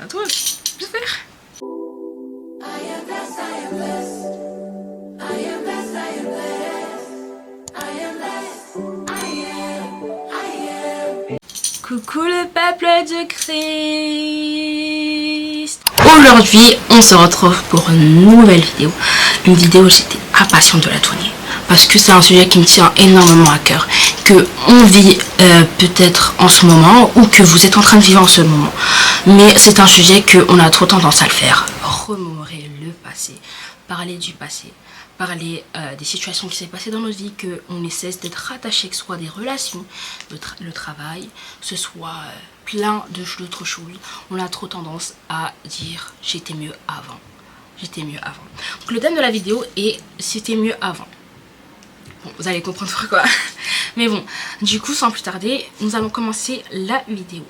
À toi, j'espère. Coucou le peuple de Christ. Aujourd'hui, on se retrouve pour une nouvelle vidéo. Une vidéo où j'étais impatiente de la tourner. Parce que c'est un sujet qui me tient énormément à cœur. Que on vit peut-être en ce moment ou que vous êtes en train de vivre en ce moment. Mais c'est un sujet qu'on a trop tendance à le faire. Remémorer le passé. Parler du passé. Parler des situations qui s'est passées dans notre vie, qu'on ne cesse d'être rattaché, que ce soit des relations, le travail, ce soit plein d'autres choses. On a trop tendance à dire j'étais mieux avant. J'étais mieux avant. Donc le thème de la vidéo est c'était mieux avant. Bon, vous allez comprendre pourquoi. Mais bon, du coup, sans plus tarder, nous allons commencer la vidéo.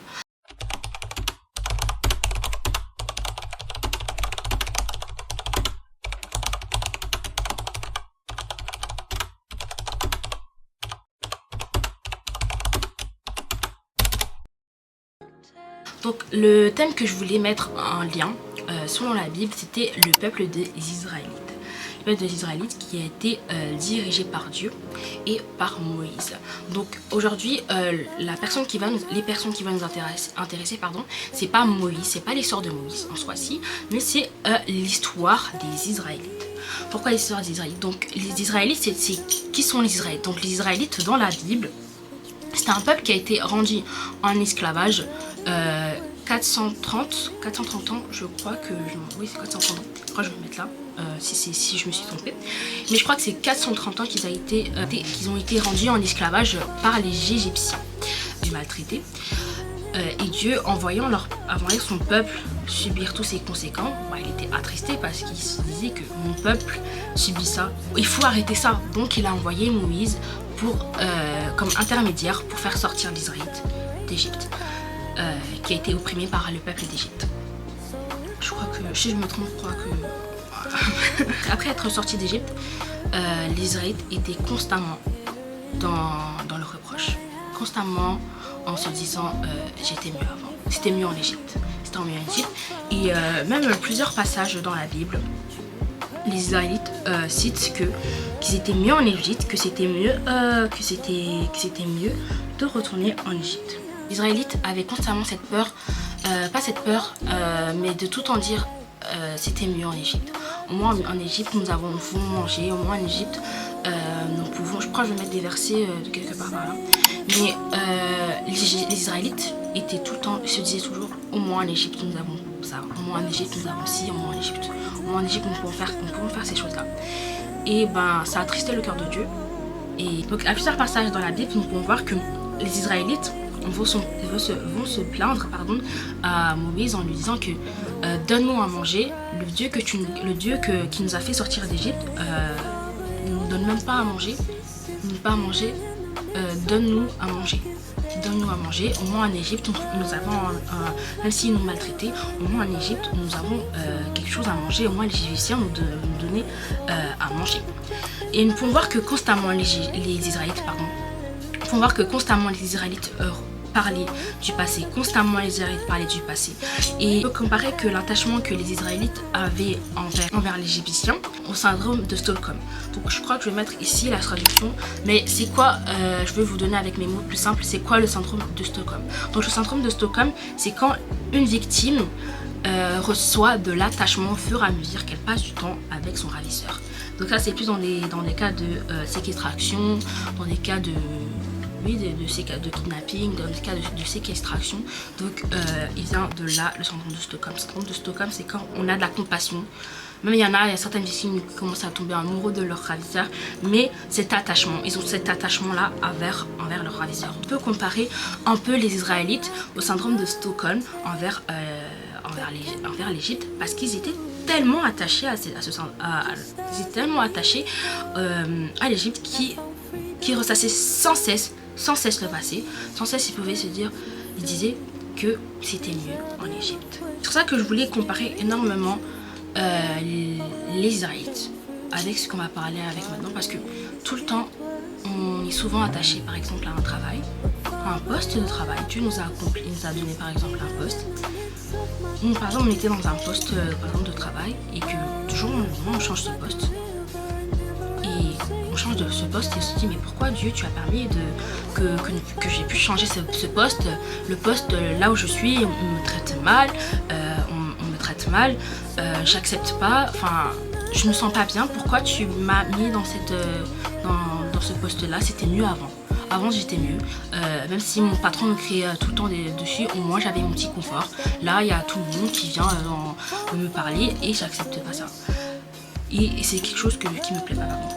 Donc le thème que je voulais mettre en lien, selon la Bible, c'était le peuple des Israélites. Le peuple des Israélites qui a été dirigé par Dieu et par Moïse. Donc aujourd'hui, les personnes qui vont nous intéresser, c'est pas Moïse, c'est pas l'histoire de Moïse en soi-ci, mais c'est l'histoire des Israélites. Pourquoi l'histoire des Israélites? Donc les Israélites, qui sont les Israélites? Donc les Israélites dans la Bible, c'est un peuple qui a été rendu en esclavage 430 ans, je crois que... Oui, c'est 430 ans. Je crois que je vais me mettre là, si je me suis trompée. Mais je crois que c'est 430 ans qu'ils ont été rendus en esclavage par les Égyptiens, les maltraités. Et Dieu, en voyant son peuple subir tous ces conséquences, il était attristé parce qu'il se disait que mon peuple subit ça. Il faut arrêter ça. Donc il a envoyé Moïse comme intermédiaire pour faire sortir les Israélites d'Égypte, qui a été opprimé par le peuple d'Égypte. Je crois que, si je me trompe, je crois que après être sorti d'Égypte, les Israélites étaient constamment dans le reproche, constamment en se disant j'étais mieux avant, c'était mieux en Égypte, c'était mieux en Égypte. Et même plusieurs passages dans la Bible, les Israélites citent qu'ils étaient mieux en Égypte, que c'était mieux de retourner en Égypte. Les Israélites avaient constamment cette peur, pas cette peur, mais de tout en dire c'était mieux en Égypte. Au moins en Égypte nous pouvons manger, au moins en Égypte nous pouvons, je crois que je vais mettre des versets de quelque part par là. Mais les Israélites étaient tout le temps, se disaient toujours au moins en Égypte nous avons ça, au moins en Égypte nous avons ci, au moins en Égypte nous pouvons faire ces choses là. Et ça a attristé le cœur de Dieu. Et donc à plusieurs passages dans la Bible nous pouvons voir que les Israélites vont se plaindre à Moïse en lui disant que donne-nous à manger, le Dieu qui nous a fait sortir d'Égypte ne nous donne même pas à manger, donne-nous à manger. Donne-nous à manger. Au moins en Égypte, nous avons, même s'ils nous maltraités, au moins en Égypte, nous avons quelque chose à manger. Au moins les Égyptiens nous donnaient à manger. Et nous pouvons voir que constamment les Israélites parlaient du passé, Et on peut comparer que l'attachement que les Israélites avaient envers les Égyptiens au syndrome de Stockholm. Donc je crois que je vais mettre ici la traduction, mais c'est quoi, je vais vous donner avec mes mots plus simples, c'est quoi le syndrome de Stockholm? Donc le syndrome de Stockholm, c'est quand une victime reçoit de l'attachement au fur et à mesure qu'elle passe du temps avec son ravisseur. Donc ça c'est plus dans les cas de séquestration, dans les cas de kidnapping, dans les cas de séquestration. Donc il vient de là le syndrome de Stockholm. Le syndrome de Stockholm, c'est quand on a de la compassion. Même il y a certaines victimes qui commencent à tomber amoureux de leur ravisseur, mais ils ont cet attachement là envers leur ravisseur. On peut comparer un peu les Israélites au syndrome de Stockholm envers l'Égypte, parce qu'ils étaient tellement attachés à l'Égypte qui ressassaient sans cesse le passé, sans cesse ils disaient que c'était mieux en Égypte. C'est pour ça que je voulais comparer énormément les Israélites avec ce qu'on va parler avec maintenant, parce que tout le temps on est souvent attaché par exemple à un travail, à un poste de travail. Dieu nous a donné par exemple un poste, par exemple on était dans un poste par exemple de travail et que toujours on change de poste. Et on change de ce poste et on se dit mais pourquoi Dieu tu as permis que j'ai pu changer ce poste, le poste là où je suis, on me traite mal, on me traite mal, j'accepte pas, enfin je me sens pas bien, pourquoi tu m'as mis dans ce poste là, c'était mieux avant. Avant j'étais mieux, même si mon patron me criait tout le temps dessus, au moins j'avais mon petit confort. Là il y a tout le monde qui vient me parler et j'accepte pas ça. Et c'est quelque chose qui me plaît pas vraiment.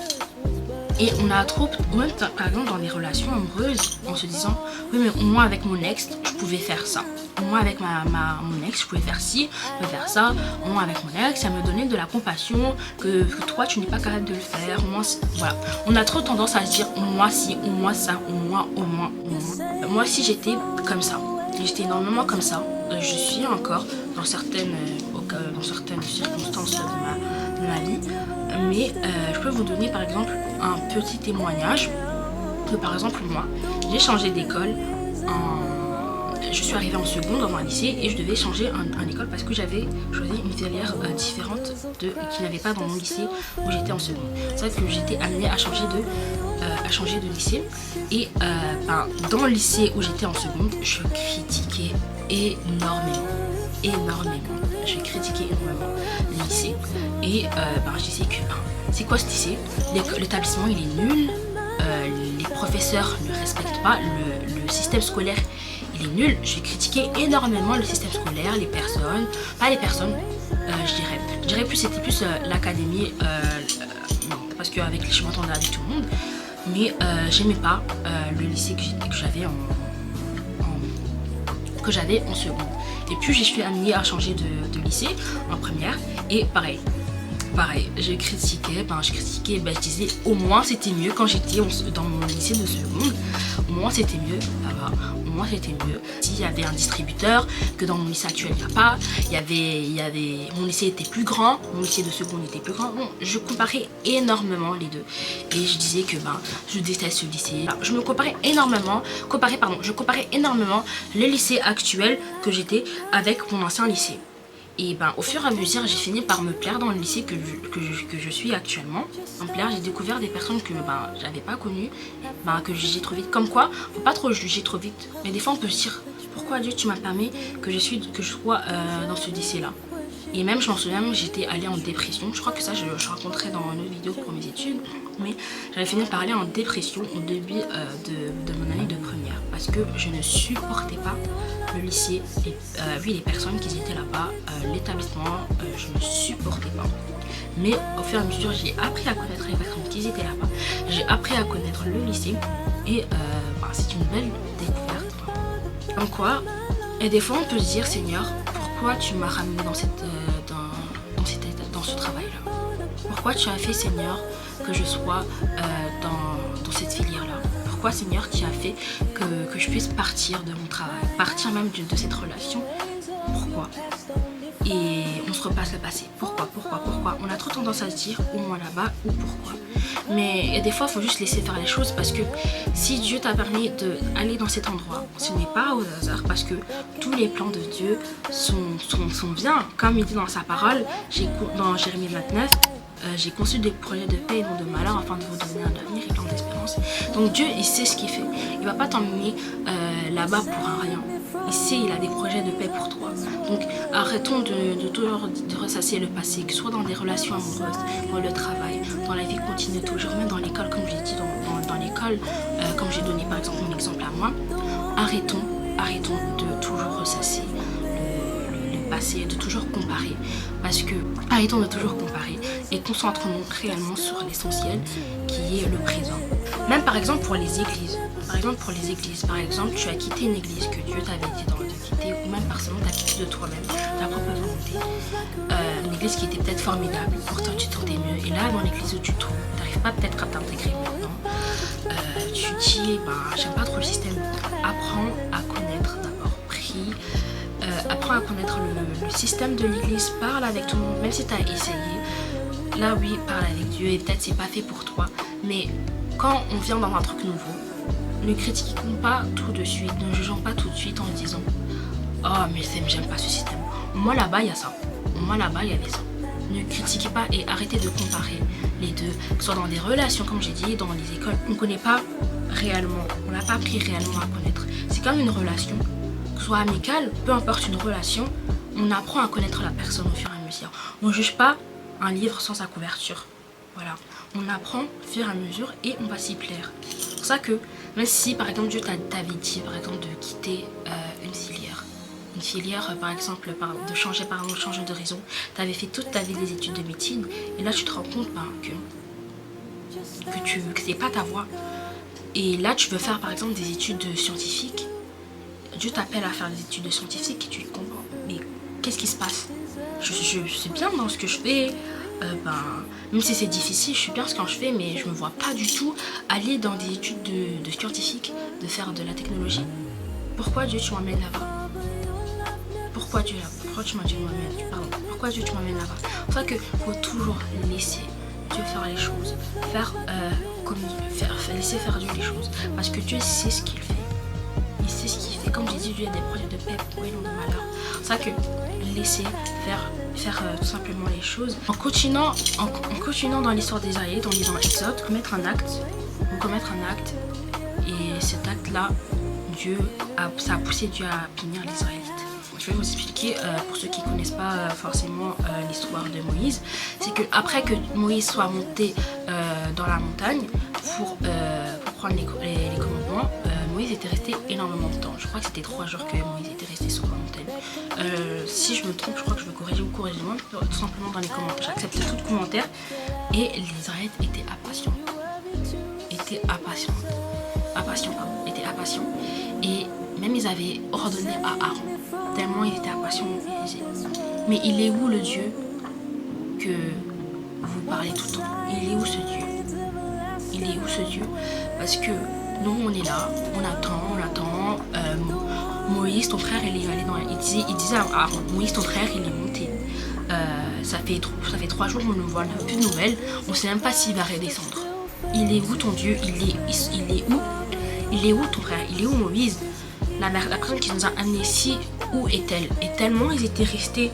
Et on a trop, ou même par exemple dans des relations amoureuses, en se disant oui mais au moins avec mon ex je pouvais faire ça. Au moins avec mon ex je pouvais faire ci, je pouvais faire ça. Au moins avec mon ex ça me donnait de la compassion que toi tu n'es pas capable de le faire. Au moins, voilà. On a trop tendance à se dire au moins si, au moins ça, au moins. Moi aussi j'étais comme ça. J'étais énormément comme ça. Je suis encore dans certaines circonstances de ma vie. Mais je peux vous donner par exemple un petit témoignage que par exemple moi j'ai changé d'école, je suis arrivée en seconde dans un lycée et je devais changer en école parce que j'avais choisi une filière différente qu'il n'y avait pas dans mon lycée où j'étais en seconde. C'est vrai que j'étais amenée à changer de lycée et dans le lycée où j'étais en seconde je critiquais énormément. Je critiquais énormément le lycée et je disais que c'est quoi ce lycée, l'établissement il est nul, les professeurs ne respectent pas, le système scolaire il est nul. Je critiquais énormément le système scolaire, les personnes, pas les personnes, je dirais plus c'était plus l'académie, parce qu'avec je m'entendais avec tout le monde, mais j'aimais pas le lycée que j'avais en seconde. Et puis je suis amenée à changer de lycée en première et pareil, je critiquais, je disais au moins c'était mieux quand j'étais dans mon lycée de seconde, au moins c'était mieux, au moins c'était mieux. S'il y avait un distributeur que dans mon lycée actuel il n'y a pas, mon lycée était plus grand, mon lycée de seconde était plus grand, bon, je comparais énormément les deux et je disais que je déteste ce lycée. Je comparais énormément le lycée actuel que j'étais avec mon ancien lycée. Et au fur et à mesure, j'ai fini par me plaire dans le lycée que je suis actuellement. J'ai découvert des personnes que j'avais pas connues, que je jugeais trop vite. Comme quoi, faut pas trop juger trop vite. Mais des fois, on peut se dire pourquoi Dieu tu m'as permis que je sois dans ce lycée-là. Et même, je m'en souviens, j'étais allée en dépression. Je crois que ça, je raconterai dans une autre vidéo pour mes études. Mais j'avais fini par aller en dépression au début de mon année de première. Parce que je ne supportais pas le lycée, les personnes qui étaient là-bas, l'établissement, je ne supportais pas. Mais au fur et à mesure, j'ai appris à connaître les personnes qui étaient là-bas. J'ai appris à connaître le lycée. Et c'est une belle découverte. En quoi, et des fois, on peut se dire, Seigneur, pourquoi tu m'as ramené dans ce travail-là? Pourquoi tu as fait, Seigneur, que je sois dans cette filière-là? Pourquoi, Seigneur, tu as fait que je puisse partir de mon travail, partir même de cette relation? Pourquoi? Et on se repasse le passé. Pourquoi? On a trop tendance à se dire au moins là-bas ou pourquoi. Mais des fois, il faut juste laisser faire les choses parce que si Dieu t'a permis d'aller dans cet endroit, ce n'est pas au hasard parce que tous les plans de Dieu sont bien. Comme il dit dans sa parole, dans Jérémie 29, j'ai conçu des projets de paix et non de malheur afin de vous donner un avenir et plein d'espérance. Donc Dieu, il sait ce qu'il fait. Il ne va pas t'emmener là-bas pour un rien. Il sait, il a des projets de paix pour toi. Donc arrêtons de toujours ressasser le passé, que ce soit dans des relations amoureuses, dans le travail, dans la vie continue, toujours, même dans l'école, comme j'ai dit, dans l'école, comme j'ai donné par exemple mon exemple à moi. Arrêtons de toujours ressasser le passé, de toujours comparer. Parce que arrêtons de toujours comparer et concentrons-nous réellement sur l'essentiel qui est le présent. Même par exemple pour les églises. Par exemple, tu as quitté une église que Dieu t'avait dit de quitter, ou même personnellement, tu as quitté de toi-même, ta propre volonté. Une église qui était peut-être formidable, pourtant tu te sentais mieux. Et là, dans l'église où tu te trouves, tu n'arrives pas peut-être à t'intégrer maintenant. Tu dis, j'aime pas trop le système. Apprends à connaître d'abord, prie. Apprends à connaître le système de l'église, parle avec tout le monde, même si tu as essayé. Là, oui, parle avec Dieu et peut-être c'est pas fait pour toi. Mais quand on vient dans un truc nouveau, ne critiquons pas tout de suite, ne jugeons pas tout de suite en disant « Oh, mais j'aime pas ce système. Moi là-bas, il y a ça. Moi là-bas, il y avait ça. Ne critiquez pas et arrêtez de comparer les deux. Que ce soit dans des relations, comme j'ai dit, dans les écoles. On ne connaît pas réellement. On n'a pas appris réellement à connaître. C'est comme une relation. Que ce soit amicale, peu importe une relation, on apprend à connaître la personne au fur et à mesure. On ne juge pas un livre sans sa couverture. Voilà. On apprend au fur et à mesure et on va s'y plaire. C'est pour ça que, même si par exemple Dieu t'avait dit par exemple de quitter une filière par exemple, de changer de raison, tu avais fait toute ta vie des études de médecine et là tu te rends compte que c'est pas ta voie. Et là tu veux faire par exemple des études scientifiques. Dieu t'appelle à faire des études scientifiques et tu comprends. Mais qu'est-ce qui se passe? Je suis bien dans ce que je fais. Même si c'est difficile, je suis bien ce que je fais, mais je me vois pas du tout aller dans des études de scientifiques, de faire de la technologie. Pourquoi Dieu tu m'emmènes là-bas? Pourquoi Dieu tu m'emmènes là-bas? C'est pour ça qu'il faut toujours laisser Dieu faire les choses, laisser faire Dieu les choses, parce que Dieu sait ce qu'il fait. Il sait ce qu'il fait. Comme j'ai dit, Dieu a des projets de paix pour eux, non de malheur. C'est pour ça que laisser faire tout simplement les choses. En continuant dans l'histoire des Israélites, en lisant Exode, commettre un acte, et cet acte-là, ça a poussé Dieu à punir les Israélites. Je vais vous expliquer, pour ceux qui ne connaissent pas forcément l'histoire de Moïse, c'est que après que Moïse soit monté dans la montagne pour prendre les commandements, Moïse était resté énormément de temps. Je crois que c'était 3 jours que Moïse était resté sur la montagne. Si je me trompe, je crois que je vais corriger ou corrigez-moi, tout simplement dans les commentaires. J'accepte tout commentaire. Et les Israélites étaient impatients. Et même ils avaient ordonné à Aaron, tellement ils étaient impatients. Mais il est où le Dieu que vous parlez tout le temps? Il est où ce Dieu? Parce que nous on est là, on attend. Moïse, ton frère, il est allé il disait à Aaron, Moïse, ton frère, il est monté. Ça fait 3 jours, on ne voit plus de nouvelles. On ne sait même pas s'il va redescendre. Il est où ton Dieu? Il est où ton frère? Il est où Moïse? La personne qui nous a amenés ici, où est-elle? Et tellement ils étaient restés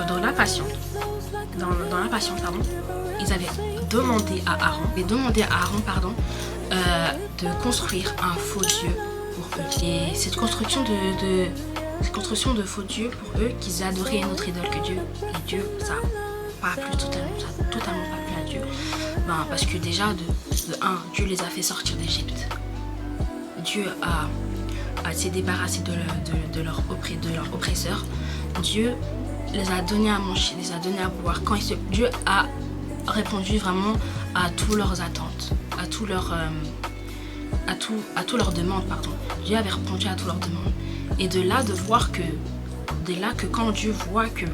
dans l'impatience, ils avaient demandé à Aaron, de construire un faux Dieu pour eux. Et cette construction de faux dieux pour eux, qu'ils adoraient une autre idole que Dieu. Et Dieu, ça n'a totalement pas plu à Dieu. Parce que déjà, de 1, Dieu les a fait sortir d'Égypte. Dieu s'est débarrassé de leur oppresseur. Dieu les a donné à manger, les a donné à boire. Dieu a répondu vraiment à toutes leurs attentes, à toutes leurs demandes, pardon. Dieu avait répondu à toutes leurs demandes. Et de là que quand Dieu voit que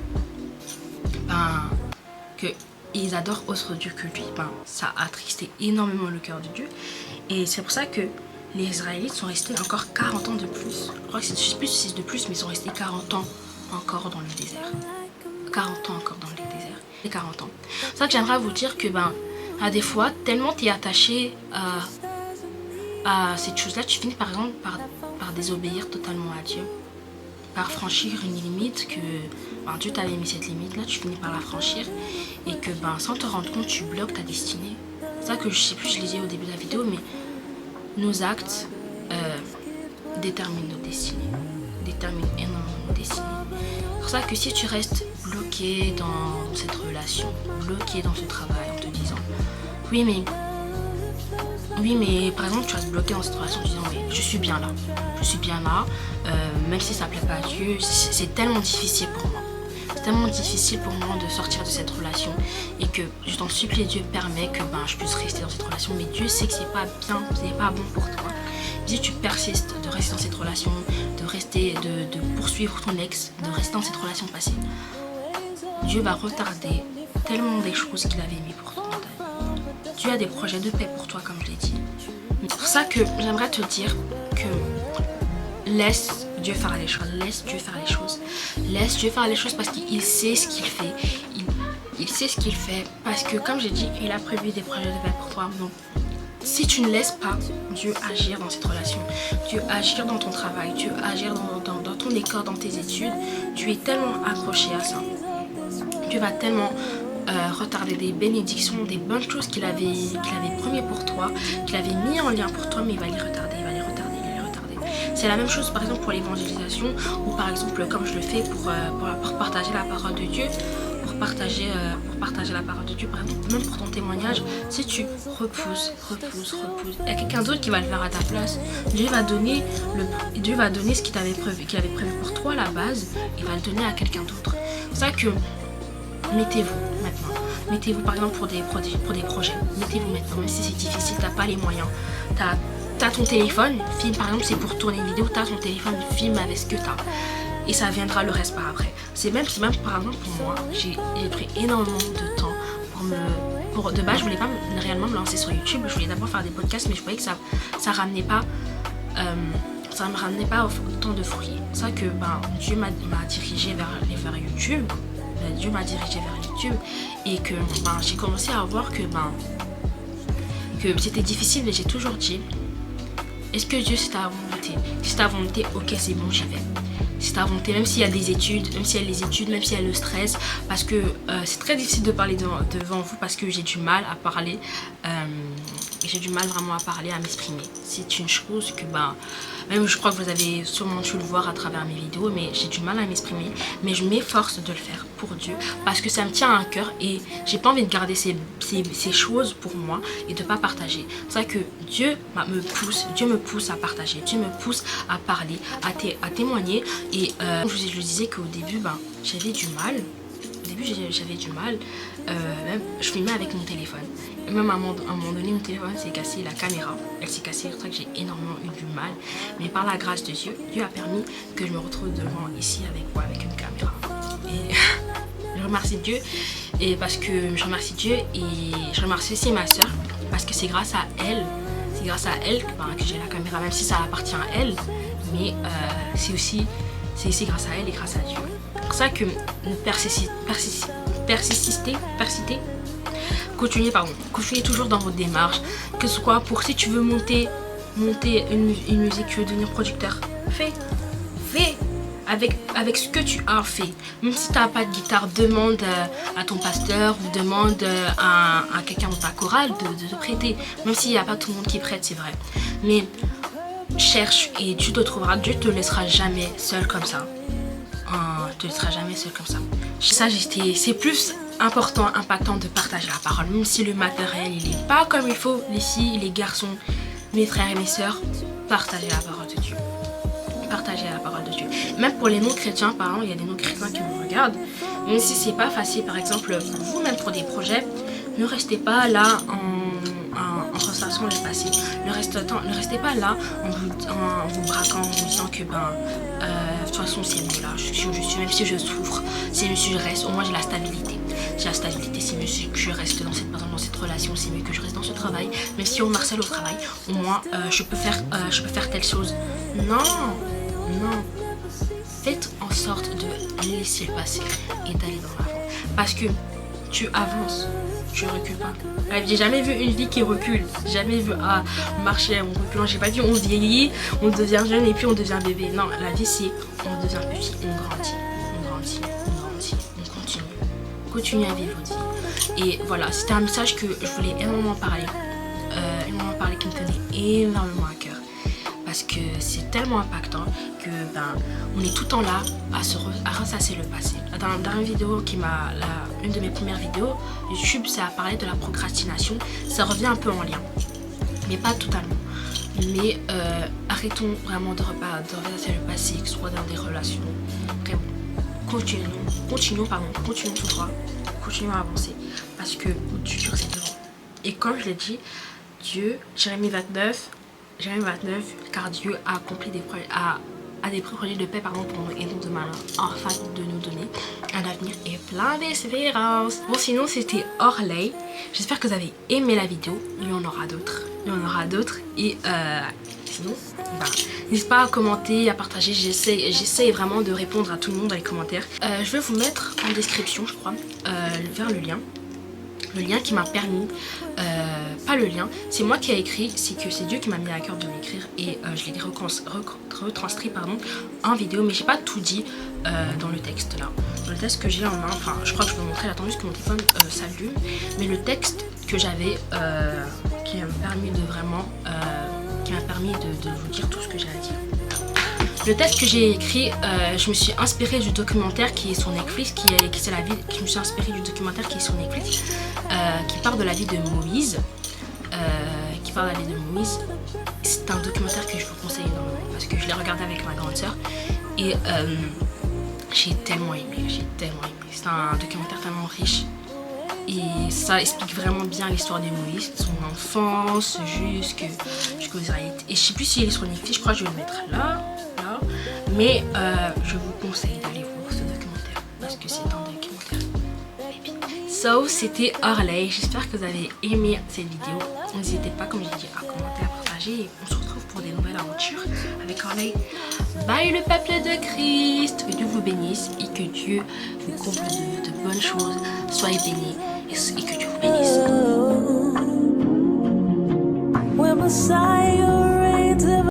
ils adorent autre Dieu que lui, ça a attristé énormément le cœur de Dieu. Et c'est pour ça que les Israélites sont restés encore 40 ans de plus. Je crois que c'est plus 6 de plus, mais ils sont restés 40 ans encore dans le désert. 40 ans encore dans le désert. Et 40 ans. C'est ça que j'aimerais vous dire que à des fois, tellement tu es attaché à cette chose-là, tu finis par exemple par désobéir totalement à Dieu. Par franchir une limite que Dieu t'avait mis cette limite là, tu finis par la franchir et que sans te rendre compte tu bloques ta destinée. C'est ça que je sais plus, je l'ai dit au début de la vidéo, mais nos actes déterminent nos destinées, déterminent énormément nos destinées. C'est pour ça que si tu restes bloqué dans cette relation, bloqué dans ce travail en te disant oui mais par exemple tu vas te bloquer dans cette relation en te disant mais je suis bien là, même si ça plaît pas à Dieu, c'est tellement difficile pour moi. C'est tellement difficile pour moi de sortir de cette relation et que je t'en supplie, Dieu permet que je puisse rester dans cette relation, mais Dieu sait que c'est pas bien, c'est pas bon pour toi. Si tu persistes de rester dans cette relation, de poursuivre ton ex, de rester dans cette relation passée, Dieu va retarder tellement des choses qu'il avait mis pour toi. Dieu a des projets de paix pour toi, comme je l'ai dit. C'est pour ça que j'aimerais te dire que laisse Dieu faire les choses. Laisse Dieu faire les choses parce qu'il sait ce qu'il fait. Il sait ce qu'il fait parce que, comme j'ai dit, il a prévu des projets de paix pour toi. Donc, si tu ne laisses pas Dieu agir dans cette relation, Dieu agir dans ton travail, Dieu agir dans ton ton écart dans tes études, tu es tellement accroché à ça. Tu vas tellement retarder des bénédictions, des bonnes choses qu'il avait promis pour toi, qu'il avait mis en lien pour toi, mais il va les retarder, il va les retarder, il va les retarder. C'est la même chose par exemple pour l'évangélisation, ou par exemple comme je le fais pour partager la parole de Dieu, pour partager la parole de Dieu, par exemple, même pour ton témoignage. Si tu repousses, il y a quelqu'un d'autre qui va le faire à ta place. Dieu va donner ce qu'il avait prévu pour toi à la base, il va le donner à quelqu'un d'autre. C'est ça que mettez-vous maintenant. Mettez-vous par exemple pour des projets. Mettez-vous maintenant, même si c'est difficile, t'as pas les moyens. T'as ton téléphone, filme par exemple, c'est pour tourner une vidéo, t'as ton téléphone, filme avec ce que t'as. Et ça viendra le reste par après. C'est même par exemple pour moi, j'ai pris énormément de temps de base, je voulais pas réellement me lancer sur YouTube. Je voulais d'abord faire des podcasts, mais je voyais que ça ramenait pas. Ça me ramenait pas autant de fruits. C'est ça que Dieu m'a dirigé vers YouTube. Dieu m'a dirigé vers YouTube et que j'ai commencé à voir que c'était difficile, mais j'ai toujours dit, est-ce que Dieu c'est ta volonté? Si c'est ta volonté, ok, c'est bon, j'y vais. C'est ta volonté, même s'il y a des études, même s'il y a les études, même s'il y a le stress, parce que c'est très difficile de parler devant vous, parce que j'ai du mal à parler, j'ai du mal vraiment à parler, à m'exprimer. C'est une chose que même je crois que vous avez sûrement dû le voir à travers mes vidéos, mais j'ai du mal à m'exprimer, mais je m'efforce de le faire pour Dieu, parce que ça me tient à cœur et j'ai pas envie de garder ces choses pour moi et de pas partager. C'est ça que Dieu me pousse à partager, Dieu me pousse à parler, à témoigner. Et je le disais qu'au début, j'avais du mal. Même, je filmais avec mon téléphone. Et même à un moment donné, mon téléphone s'est cassé, la caméra, elle s'est cassée. C'est pour ça que j'ai énormément eu du mal. Mais par la grâce de Dieu, Dieu a permis que je me retrouve devant ici avec une caméra. Et je remercie Dieu. Et parce que je remercie Dieu et je remercie aussi ma soeur. Parce que c'est grâce à elle. Que j'ai la caméra, même si ça appartient à elle. Mais c'est aussi grâce à elle et grâce à Dieu. C'est pour ça que persistez, continuez toujours dans votre démarche, que ce soit pour si tu veux monter une musique, tu veux devenir producteur, fais avec ce que tu as fait. Même si tu n'as pas de guitare, demande à ton pasteur ou demande à quelqu'un dans ta chorale de te prêter, même s'il n'y a pas tout le monde qui prête, c'est vrai, mais cherche et tu te trouveras. Dieu te laissera jamais seul comme ça. C'est plus impactant de partager la parole, même si le matériel il est pas comme il faut. Les filles, les garçons, mes frères et mes sœurs, partagez la parole de Dieu. Même pour les non-chrétiens, par exemple, il y a des non-chrétiens qui me regardent. Même si c'est pas facile, par exemple, pour vous, même pour des projets, ne restez pas là en ressassant le passé. Ne restez pas là en vous braquant, en vous disant que de toute façon c'est mieux là, je suis, même si je souffre, c'est mieux si je reste, au moins j'ai la stabilité, c'est mieux si je reste dans cette relation, c'est mieux que je reste dans ce travail, même si on me harcèle au travail, au moins je peux faire telle chose. Non, faites en sorte de laisser le passé et d'aller dans l'avant, parce que tu avances, tu recules pas. J'ai jamais vu une vie qui recule, jamais vu marcher en reculant. J'ai pas dit on vieillit, on devient jeune et puis on devient bébé. Non, la vie c'est on devient petit, on grandit, on continue à vivre votre vie. Et voilà, c'était un message que je voulais énormément parler, qui me tenait énormément à cœur. Parce que c'est tellement impactant que on est tout le temps là à ressasser le passé. Dans la dernière vidéo une de mes premières vidéos YouTube, ça a parlé de la procrastination. Ça revient un peu en lien, mais pas totalement. Mais arrêtons vraiment de ressasser le passé, que ce soit dans des relations. Vraiment, continuons tout droit, continuons à avancer, parce que le futur c'est devant. Et comme je l'ai dit, Dieu, Jérémie 29, car Dieu a accompli des projets de paix pour nous et non de malheur, afin de nous donner un avenir et plein d'espérance. Bon, sinon c'était Orley. J'espère que vous avez aimé la vidéo. Il y en aura d'autres. Et sinon, n'hésitez pas à commenter, à partager. J'essaie vraiment de répondre à tout le monde dans les commentaires. Je vais vous mettre en description, je crois, vers le lien qui m'a permis pas le lien, c'est moi qui ai écrit, c'est que c'est Dieu qui m'a mis à cœur de l'écrire et je l'ai retranscrit en vidéo, mais j'ai pas tout dit dans le texte là. Dans le texte que j'ai en main, enfin je crois que je peux vous montrer, attendez que mon téléphone s'allume, mais le texte que j'avais qui m'a permis de vraiment, de vous dire tout ce que j'ai à dire. Le texte que j'ai écrit, je me suis inspirée du documentaire qui est sur Netflix, je me suis inspirée du documentaire qui est sur Netflix, qui parle de la vie de Moïse. C'est un documentaire que je vous conseille énormément parce que je l'ai regardé avec ma grande sœur et j'ai tellement aimé. C'est un documentaire tellement riche et ça explique vraiment bien l'histoire de Moïse, son enfance jusqu'aux Israélites. Et je sais plus s'il est sur Netflix, je crois que je vais le mettre là. Mais je vous conseille d'aller voir ce documentaire parce que c'est un documentaire épique. So, c'était Harley. J'espère que vous avez aimé cette vidéo. N'hésitez pas, comme j'ai dit, à commenter, à partager. Et on se retrouve pour des nouvelles aventures avec Harley. Bye le peuple de Christ. Que Dieu vous bénisse et que Dieu vous comble de bonnes choses. Soyez bénis et que Dieu vous bénisse.